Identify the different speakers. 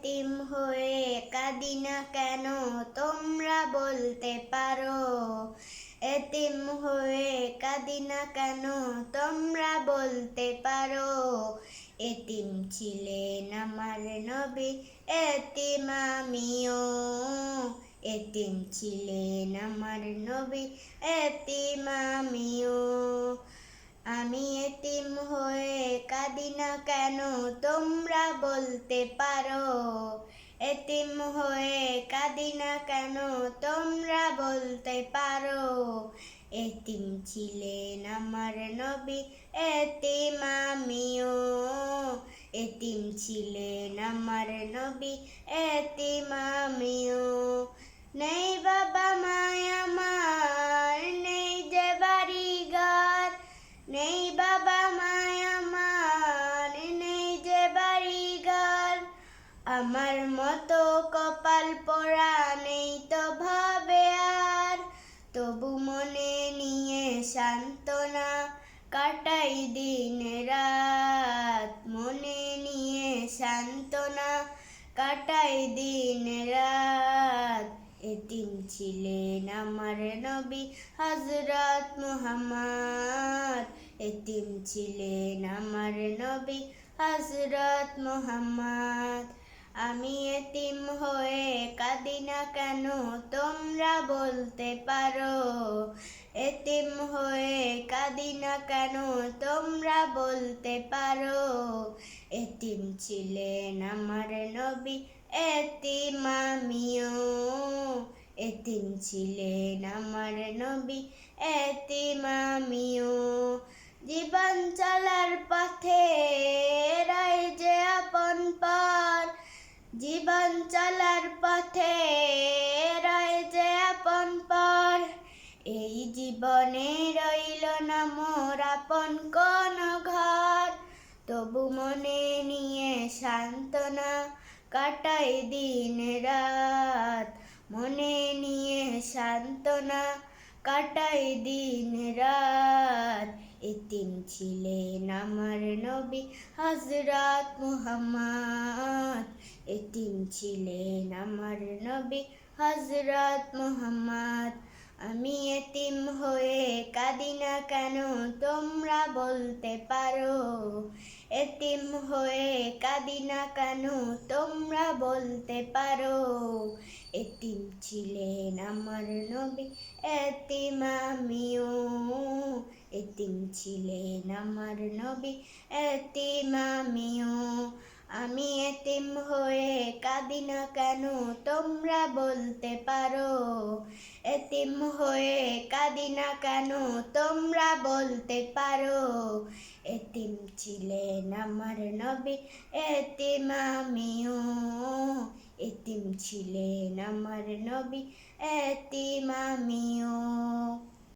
Speaker 1: এতিম হয়ে কাঁদি না কেন তোমরা বলতে পারো। এতিম হয়ে কাঁদি না কেন তোমরা বলতে পারো। এতিম ছিলেন আমার নবী, এতিম আমিও। এতিম ছিলেন আমার নবী, এতিম আমিও। আমি এতিম হয়ে কাঁদি না কেন তোমরা বলতে পারো। এতিম হয়ে কাঁদি না কেন তোমরা বলতে পারো। এতিম ছিলেন আমার নবী, এতিম আমিও। এতিম ছিলেন আমার নবী, এতিম আমিও। নেই বাবা মায় আমার, নেই যে বাড়ি ঘর। নেই বাবা মায় আমার, নেই যে বাড়ি ঘর। আমার মতো কপাল পোড়া নেই তো ভাবে আর। তবু মনে নিয়ে সান্ত্বনা কাটাই দিন রাত। মনে নিয়ে সান্ত্বনা কাটাই দিন রাত। এতিম ছিলেন আমার নবী হযরত মুহাম্মদ। এতিম ছিলেন আমার নবী হযরত মুহাম্মদ। আমি এতিম হয়ে কাঁদি না কেন তোমরা বলতে পারো। এতিম হয়ে কাঁদি না কেন তোমরা বলতে পারো। এতিম ছিলেন আমার নবী, এতিম আমিও। এতিম ছিলেন আমার নবী, এতিম আমিও। জীবন চলার পথে রয় যে আপন পর। জীবন চলার পথে রয় যে আপন পর। এই জীবনে রইল না মোর আপন কোন ঘর। তবু মনে নিয়ে সান্ত্বনা কাটাই দিন রাত। মনে নিয়ে সান্ত্বনা কাটাই দিন রাত। এতিম ছিলেন আমার নবী হযরত মুহাম্মদ। এতিম ছিলেন আমার নবী হযরত মুহাম্মদ। আমি এতিম হয়ে কাঁদি না কেন তোমরা বলতে পারো। এতিম হয়ে কাঁদি না কেন তোমরা বলতে পারো। এতিম ছিলেন আমার নবী, এতিম আমিও। এতিম ছিলেন আমার নবী, এতিম আমিও। আমি এতিম হয়ে কাঁদি না কেন তোমরা বলতে পারো। এতিম হয়ে কাঁদি না কেন তোমরা বলতে পারো। এতিম ছিলেন আমার নবী, এতিম আমিও। এতিম ছিলেন আমার নবী, এতিম আমিও।